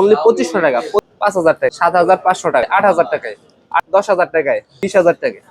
Only 2500 টাকা, 5000 টাকা, 7500 টাকা, 8000 টাকায়, 10000 টাকায়, 20000 টাকায়।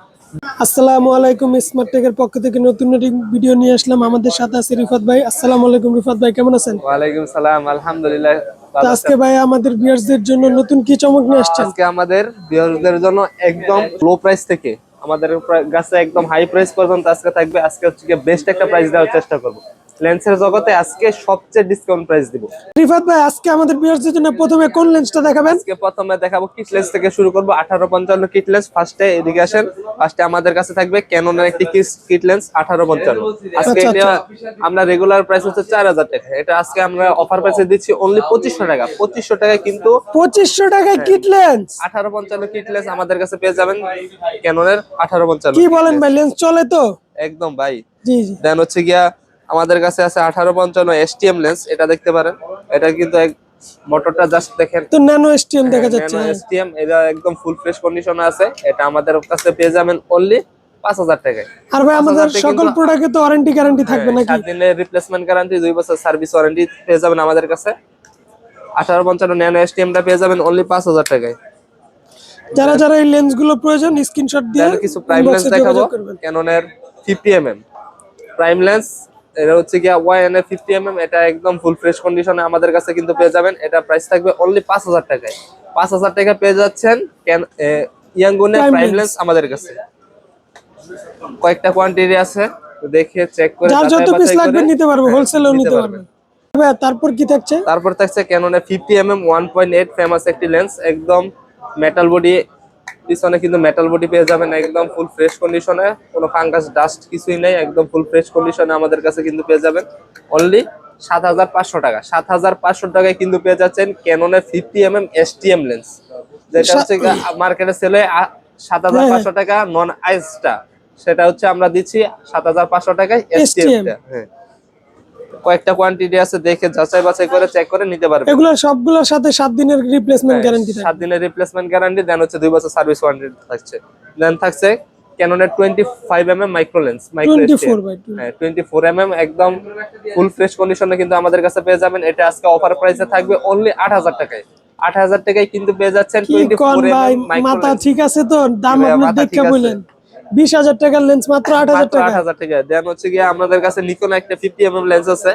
আসসালামু আলাইকুম, স্মার্ট টেকের পক্ষ থেকে নতুন ভিডিও নিয়ে আসলাম। আমাদের সাথে আছে রিফাত ভাই। আসসালামু আলাইকুম রিফাত ভাই, কেমন আছেন? ওয়ালাইকুম সালাম, আলহামদুলিল্লাহ তো ভালো আছি। আজকে ভাই আমাদের ভিউয়ার্সদের জন্য নতুন কি চমক নিয়ে আসছেন? আজকে আমাদের ভিউয়ারদের জন্য একদম লো প্রাইস থেকে আমাদের কাছে একদম হাই প্রাইস পর্যন্ত আজকে থাকবে। আজকে হচ্ছে বেস্ট একটা প্রাইস দেওয়ার চেষ্টা করব। লেন্সের জগতে আজকে সবচেয়ে ডিসকাউন্ট প্রাইস দিব। রিফাত ভাই, আজকে আমাদের ভিউয়ার্সদের জন্য প্রথমে কোন লেন্সটা দেখাবেন? আজকে প্রথমে দেখাবো কিট লেন্স থেকে শুরু করব। 1855 কিট লেন্স। ফার্স্টে এদিকে আসেন। ফার্স্টে আমাদের কাছে থাকবে ক্যাননের একটি কিট লেন্স 1855। আজকে আচ্ছা, এটা আমরা রেগুলার প্রাইস হচ্ছে 4000 টাকা, এটা আজকে আমরা অফার প্রাইসে দিচ্ছি অনলি 2500 টাকা। 2500 টাকায় কিন্তু 2500 টাকায় কিট লেন্স 1855 কিট লেন্স আমাদের কাছে পেয়ে যাবেন। ক্যাননের 1855 কি বলেন ভাই, লেন্স চলে তো? একদম ভাই। জি জি। দেন হচ্ছে গিয়া আমাদের কাছে আছে 1855 এসটিএম লেন্স, এটা দেখতে পারেন। এটা কিন্তু মোটরটা জাস্ট দেখেন তো ন্যানো এসটিএম দেখা যাচ্ছে। ন্যানো এসটিএম, এটা একদম ফুল ফ্রেশ কন্ডিশনে আছে। এটা আমাদের কাছে পেয়ে যাবেন অনলি 5000 টাকায়। আর ভাই আমাদের সকল প্রোডাক্টে তো ওয়ারেন্টি গ্যারান্টি থাকবে নাকি? 7 দিনের রিপ্লেসমেন্ট গ্যারান্টি, 2 বছর সার্ভিস ওয়ারেন্টি পেয়ে যাবেন আমাদের কাছে। 1855 ন্যানো এসটিএমটা পেয়ে যাবেন অনলি 5000 টাকায়। যারা যারা এই লেন্সগুলো প্রয়োজন স্ক্রিনশট দিয়ে কিছু প্রাইম লেন্স ইনবক্সে দেখাবো। যোগাযোগ করবেন। ক্যাননের 50mm প্রাইম লেন্স, এটা হচ্ছে গিয়া ওয়াইএনএ 50mm। এটা একদম ফুল ফ্রেশ কন্ডিশনে আমাদের কাছে কিন্তু পেয়ে যাবেন। এটা প্রাইস থাকবে অনলি 5000 টাকায়। 5000 টাকা পেয়ে যাচ্ছেন ইয়াঙ্গুনের প্রাইম লেন্স আমাদের কাছে। কয়েকটা কোয়ান্টিটি আছে, দেখে চেক করে যার যত পিস লাগবে নিতে পারবে, হ্যাঁ, হোলসেলও নিতে পারবে। ভাই তারপর কি থাকছে? তারপর থাকছে ক্যাননের 50mm 1.8 ফেমাস একটি লেন্স, একদম মেটাল বডি। পিছনে কিন্তু মেটাল বডি পেয়ে যাবেন, একদম ফুল ফ্রেশ কন্ডিশনে, কোনো ফাঙ্গাস ডাস্ট কিছুই নেই, একদম ফুল ফ্রেশ কন্ডিশনে আমাদের কাছে কিন্তু পেয়ে যাবেন অনলি 7500 টাকা। 7500 টাকায় কিন্তু পেয়ে যাচ্ছেন ক্যাননের 50mm এসটিএম লেন্স, যেটা হচ্ছে মার্কেটে সেল হয় 7500 টাকা। নন আইসটা সেটা হচ্ছে আমরা দিচ্ছি 7500 টাকায় এসটিএম টা। হ্যাঁ, কয়েকটা কোয়ান্টিটি আছে, দেখে যাচাই বাছাই করে চেক করে নিতে পারবেন। এগুলো সবগুলোর সাথে 7 দিনের রিপ্লেসমেন্ট গ্যারান্টি থাকবে। 7 দিনের রিপ্লেসমেন্ট গ্যারান্টি, দেন হচ্ছে 2 বছর সার্ভিস ওয়ারেন্টি থাকছে। দেন থাকছে ক্যাননের 25mm মাইক্রো লেন্স, মাইক্রো 24/2। হ্যাঁ 24mm একদম ফুল ফ্রেশ কন্ডিশনে কিন্তু আমাদের কাছে পেয়ে যাবেন। এটা আজকে অফার প্রাইসে থাকবে অনলি 8000 টাকায়। 8000 টাকায় কিন্তু পেয়ে যাচ্ছেন 24mm মাইক্রো মাথা লেন্স। ঠিক আছে তো? দাম আপনি দেখে বলেন। 20000 টাকার লেন্স মাত্র 8000 টাকা। 8000 টাকা। দেন হচ্ছে গিয়ে আমাদের কাছে নিকন একটা 50mm লেন্স আছে,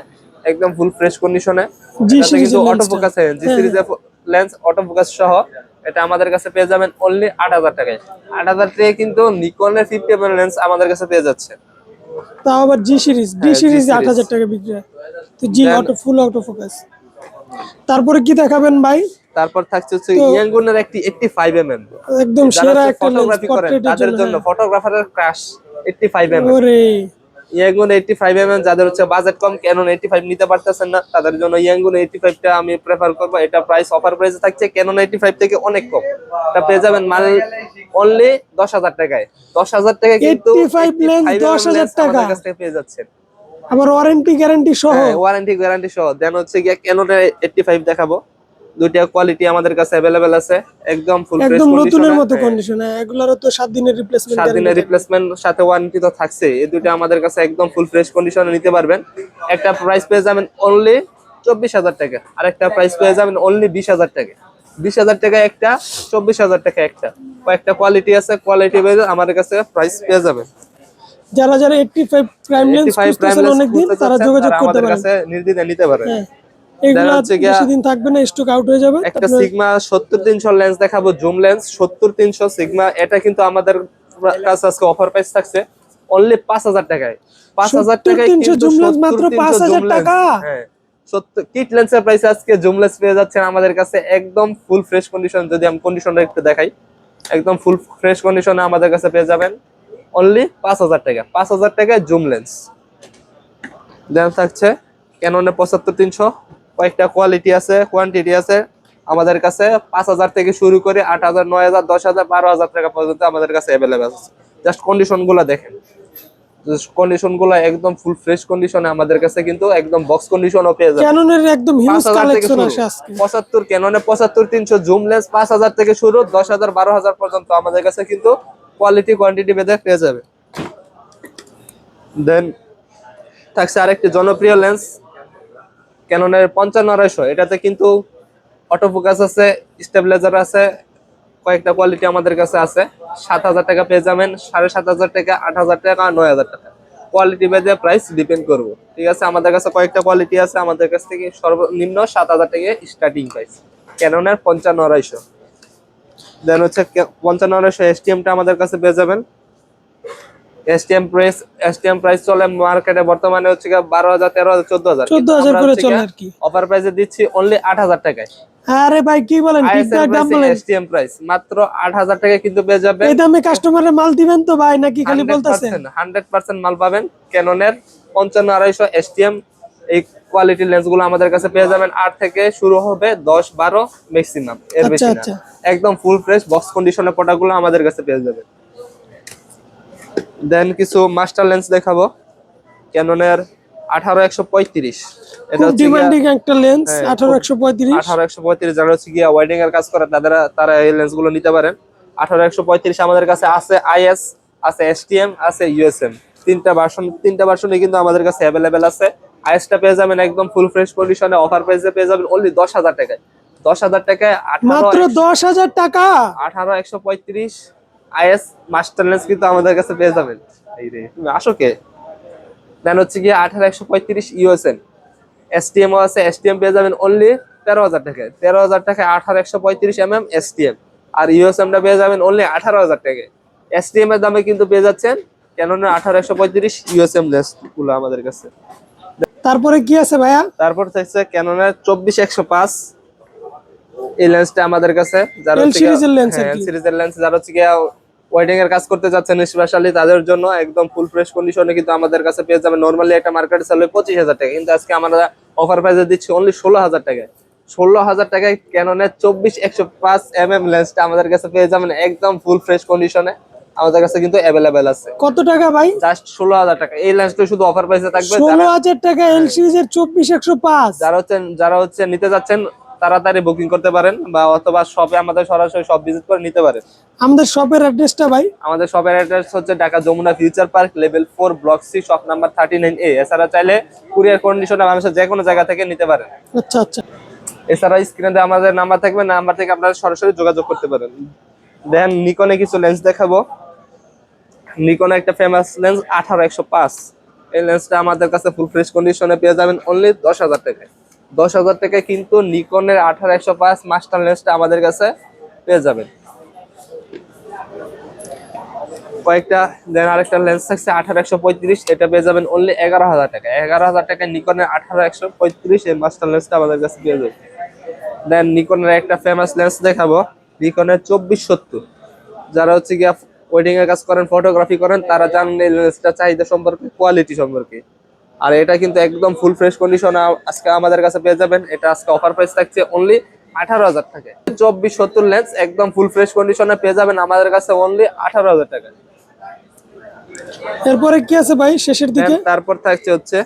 একদম ফুল ফ্রেশ কন্ডিশনে। জি এটাতে কিন্তু সিরিজের অটো ফোকাস আছে, জি সিরিজের লেন্স অটো ফোকাস সহ। এটা আমাদের কাছে পেয়ে যাবেন অনলি 8000 টাকায়। 8000 টাকায় কিন্তু নিকনের 50mm লেন্স আমাদের কাছে পেয়ে যাচ্ছে। তাও আবার জি সিরিজ, ডি সিরিজ 8000 টাকা বিক্রি হয়। তো জি অটো ফুল অটো ফোকাস। তারপরে কি দেখাবেন ভাই? তারপর থাকছে হচ্ছে ইয়াঙ্গুনের একটি 85mm, একদম সেরা একটা লেন্স ফটোগ্রাফি করেন তাদের জন্য, ফটোগ্রাফারের ক্রাশ 85mm। ওরে ইয়াঙ্গুন 85mm, যাদের হচ্ছে বাজেট কম, ক্যানন 85 নিতে পারতেছেন না, তাদের জন্য ইয়াঙ্গুন 85টা আমি প্রেফার করব। এটা প্রাইস অফার প্রাইসে থাকছে ক্যানন 85 থেকে অনেক কম। এটা পেয়ে যাবেন মাল অনলি 10000 টাকায়। 10000 টাকায় কিন্তু 85 লেন্স 10000 টাকা আমাদের কাছ থেকে পেয়ে যাচ্ছেন, আবার ওয়ারেন্টি গ্যারান্টি সহ। ওয়ারেন্টি গ্যারান্টি সহ। দেন হচ্ছে গিয়ে ক্যাননের 85 দেখাবো। দুইটা কোয়ালিটি আমাদের কাছে अवेलेबल আছে, একদম ফুল ফ্রেশ একদম কন্ডিশনে, নতুনের মতো কন্ডিশনে। এগুলারও তো 7 দিনের রিপ্লেসমেন্ট 7 দিনের গ্যারান্টি। রিপ্লেসমেন্ট সাথে ওয়ারেন্টি তো থাকছে। এই দুইটা আমাদের কাছে একদম ফুল ফ্রেশ কন্ডিশনে নিতে পারবেন। একটা প্রাইস পেয়ে যাবেন অনলি 24000 টাকা, আর একটা প্রাইস পেয়ে যাবেন অনলি 20000 টাকা। 20000 টাকা একটা, 24000 টাকা একটা। কয়েকটা কোয়ালিটি আছে, কোয়ালিটি বেজ আমাদের কাছে প্রাইস পেয়ে যাবেন। যারা যারা 85 প্রাইম লেন্স খুঁজতেছেন অনেক দিন, তারা যোগাযোগ করতে আমাদের পারেন। কাছে নির্দ্বিধায় নিতে পারেন। এগুলা বেশি দিন থাকবে না, স্টক আউট হয়ে যাবে। একটা সিগমা 70300 লেন্স দেখাবো, জুম লেন্স 70300 সিগমা। এটা কিন্তু আমাদের কাছে আজকে অফার প্রাইস থাকছে অনলি 5000 টাকায়। 5000 টাকায় কিন্তু জুম লেন্স মাত্র 5000 টাকা। হ্যাঁ, কিট লেন্সের প্রাইস আজকে জুম লেন্স পেয়ে যাচ্ছেন আমাদের কাছে একদম ফুল ফ্রেশ কন্ডিশন। যদি আমি কন্ডিশনটা একটু দেখাই, একদম ফুল ফ্রেশ কন্ডিশনে আমাদের কাছে পেয়ে যাবেন অনলি 5000 টাকা। 5000 টাকায় জুম লেন্স। দেন থাকছে ক্যাননের 75300, কয়েকটা কোয়ালিটি আছে, কোয়ান্টিটি আছে আমাদের কাছে। 5000 থেকে শুরু করে 8000, 9000, 10000, 12000 টাকা পর্যন্ত আমাদের কাছে अवेलेबल আছে। জাস্ট কন্ডিশনগুলো দেখেন, কন্ডিশনগুলো একদম ফুল ফ্রেশ কন্ডিশনে আমাদের কাছে কিন্তু একদম বক্স কন্ডিশনও পেয়ে যাবেন। ক্যাননের একদম হিউজ কালেকশন আছে আজকে। 75 ক্যাননে 75300 জুম লেন্স 5000 থেকে শুরু, 10000, 12000 পর্যন্ত আমাদের কাছে কিন্তু কোয়ালিটি কোয়ান্টিটি ভেদে পেয়ে যাবে। দেন থাকছে আরেকটি জনপ্রিয় লেন্স ক্যাননের 55-200। এটাতে কিন্তু অটো ফোকাস আছে, স্টেবিলাইজার আছে, কয়েকটা কোয়ালিটি আমাদের কাছে আছে। 7,000 টাকা পেয়ে যাবেন, 7,500 টাকা, 8,000 টাকা, 9,000 টাকা। কোয়ালিটি বেজে প্রাইস ডিপেন্ড করবো, ঠিক আছে। আমাদের কাছে কয়েকটা কোয়ালিটি আছে, আমাদের কাছ থেকে সর্বনিম্ন 7,000 টাকা স্টার্টিং প্রাইস। ক্যাননের 55-250, দেন হচ্ছে 55-250 এসটিএমটা আমাদের কাছে পেয়ে যাবেন। এসটিএম প্রাইস চলে মার্কেটে বর্তমানে হচ্ছে 12,000, 13,000, 14,000। 14,000 করে চলে আর কি। অফার প্রাইসে দিচ্ছি অনলি 8,000 টাকায়। আরে ভাই কি বলেন, ঠিকঠাক দাম বলেন। এসটিএম প্রাইস মাত্র 8,000 টাকা কিন্তু পেয়ে যাবেন। এই দামে কাস্টমারের মাল দিবেন তো ভাই, নাকি খালি বলতাছেন? 100% মাল পাবেন। ক্যাননের 55-250 এসটিএম এই কোয়ালিটির লেন্সগুলো আমাদের কাছে পেয়ে যাবেন। 8 থেকে শুরু হবে, 10, 12 ম্যাক্সিমাম, এর বেশি না। একদম ফুল ফ্রেশ বক্স কন্ডিশনের প্রোডাক্টগুলো আমাদের কাছে পেয়ে যাবেন। দেন কিছু মাস্টার লেন্স দেখাবো, ক্যাননের 18-135। এটা হচ্ছে ডিমান্ডিং একটা লেন্স, 18-135। 18-135 যারা হচ্ছে গিয়া ওয়েডিং এর কাজ করে তারা এই লেন্সগুলো নিতে পারেন। 18-135 আমাদের কাছে আছে আইএস, আছে এসটিএম, আছে ইউএসএম। তিনটা ভার্সনই কিন্তু আমাদের কাছে অ্যাভেলেবেল আছে। আইএসটা পেয়ে যাবেন একদম ফুল ফ্রেশ কন্ডিশনে, অফার প্রাইসে পেয়ে যাবেন অনলি 10,000 টাকায়। 10,000 টাকায় মাত্র 10,000 টাকা। 18-135 আইএস মাস্টার লেন্স কিন্তু আমাদের কাছে পেয়ে যাবেন। এই রে তুমি আসো কে। দেন হচ্ছে গিয়ে 18-135 ইউএসএম, এসটিএমও আছে। এসটিএম পেয়ে যাবেন অনলি 13,000 টাকায়। 13,000 টাকায় 18-135 এসটিএম। আর ইউএসএমটা পেয়ে যাবেন অনলি 18,000 টাকায়। এসটিএম এর দামে কিন্তু পেয়ে যাচ্ছেন ক্যাননের 18-135 ইউএসএম লেন্স গুলো আমাদের কাছে। তারপরে কি আছে ভাইয়া? তারপর থাকছে ক্যাননের 24-105 এই লেন্সটা আমাদের কাছে, যারা এল হচ্ছে সিরিজের লেন্স আর এল কি। সিরিজের লেন্স, যারা হচ্ছে গিয়া ওয়েডিং এর কাজ করতে যাচ্ছেন স্পেশালি তাদের জন্য একদম ফুল ফ্রেশ কন্ডিশনে কিন্তু আমাদের কাছে পেয়ে যাবেন। নরমালি একটা মার্কেটে চলে 25,000 টাকা, কিন্তু আজকে আমরা অফার প্রাইসে দিচ্ছি অনলি 16,000 টাকায়। 16,000 টাকায় ক্যাননের 24-105 লেন্সটা আমাদের কাছে পেয়ে যাবেন একদম ফুল ফ্রেশ কন্ডিশনে। আমাদের কাছে কিন্তু অ্যাভেলেবেল আছে। কত টাকা ভাই? জাস্ট 16,000 টাকা। এই লেন্সটা শুধু অফার প্রাইসে থাকবে। 16,000 টাকা এল সিরিজের 24-105। যারা হচ্ছে নিতে যাচ্ছেন তাড়াতাড়ি বুকিং করতে পারেন, বা অথবা শপে আমাদের সরাসরি শপ ভিজিট করে নিতে পারেন। আমাদের শপের অ্যাড্রেসটা ভাই? আমাদের শপের অ্যাড্রেস হচ্ছে Dhaka Jamuna Future Park, level 4, block C, shop number 39A। এছাড়া চাইলে কুরিয়ার কন্ডিশনে বাংলাদেশের যে কোনো জায়গা থেকে নিতে পারেন। আচ্ছা আচ্ছা। এছাড়া স্ক্রিনে আমাদের নাম্বার থাকবে, নাম্বার থেকে আপনারা সরাসরি যোগাযোগ করতে পারেন। দেন নিকনে কিছু লেন্স দেখাবো। নিকনে একটা ফেমাস লেন্স 18-105। এই লেন্সটা আমাদের কাছে ফুল ফ্রেশ কন্ডিশনে পেয়ে যাবেন অনলি 10,000 টাকায়। 10,000 টাকায় কিন্তু নিকনের 18-105 মাস্টার লেন্সটা আমাদের কাছে পেয়ে যাবেন। কয়েকটা দেন আরেকটা লেন্স থাকছে 18-135, এটা পেয়ে যাবেন অনলি 11,000 টাকা। 11,000 টাকায় নিকনের 18-135 এই মাস্টার লেন্সটা আমাদের কাছে পেয়ে যাবেন। দেন নিকনের একটা ফেমাস লেন্স দেখাবো, নিকনের 24-70। যারা হচ্ছে গিয়া ওয়েডিং এর কাজ করেন, ফটোগ্রাফি করেন, তারা জানেন এই লেন্সটা চাহিদা সম্পর্কে, কোয়ালিটি সম্পর্কে। আর এটা কিন্তু একদম ফুল ফ্রেশ কন্ডিশন আজকে আমাদের কাছে পেয়ে যাবেন। এটা আজকে অফার প্রাইস থাকছে অনলি 18,000 টাকায়। 24-70 লেন্স একদম ফুল ফ্রেশ কন্ডিশনে পেয়ে যাবেন আমাদের কাছে অনলি 18,000 টাকায়। এরপরে কি আছে ভাই শেষের দিকে? তারপর থাকছে হচ্ছে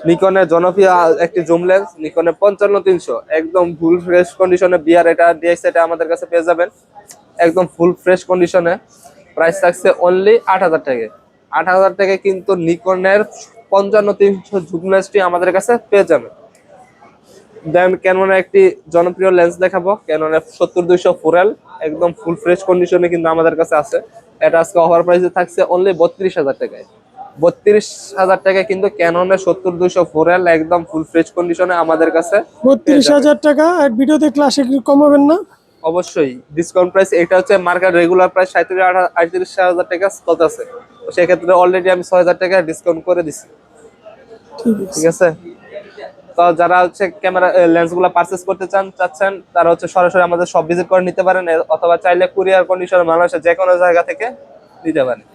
নিকনের জনপ্রিয় একটি জুম লেন্স, নিকনের 55-300 একদম ফুল ফ্রেশ কন্ডিশনে বিআর, এটা ডিএক্স, এটা আমাদের কাছে পেয়ে যাবেন একদম ফুল ফ্রেশ কন্ডিশনে। প্রাইস থাকছে অনলি 8,000 টাকায়। 8,000 টাকায় কিন্তু নিকনের 55-300 জুম লেন্সটি আমাদের কাছে পেয়ে যাবেন। দেন ক্যাননের একটি জনপ্রিয় লেন্স দেখাবো, ক্যাননের 70-200 4L একদম ফুল ফ্রেশ কন্ডিশনে কিন্তু আমাদের কাছে আছে। এটা আজকে অফার প্রাইসে থাকছে অনলি 32,000 টাকায়। 32,000 টাকায় কিন্তু ক্যাননের 70-200 4L একদম ফুল ফ্রেশ কন্ডিশনে আমাদের কাছে 32,000 টাকা। আর ভিডিও দেখলে আশা করি কমাবেন না? অবশ্যই ডিসকাউন্ট প্রাইস। এটা হচ্ছে মার্কেট রেগুলার প্রাইস 37,000 টাকা চলতেছে, তো সেক্ষেত্রে অলরেডি আমি 6,000 টাকা ডিসকাউন্ট করে দিচ্ছি। ঠিক আছে। তো যারা হচ্ছে ক্যামেরা লেন্স গুলা পারচেস করতে চাচ্ছেন তারা হচ্ছে সরাসরি আমাদের শপ ভিজিট করে নিতে পারেন, অথবা চাইলে কুরিয়ার কন্ডিশনে বাংলাদেশের যে কোনো জায়গা থেকে নিতে পারেন।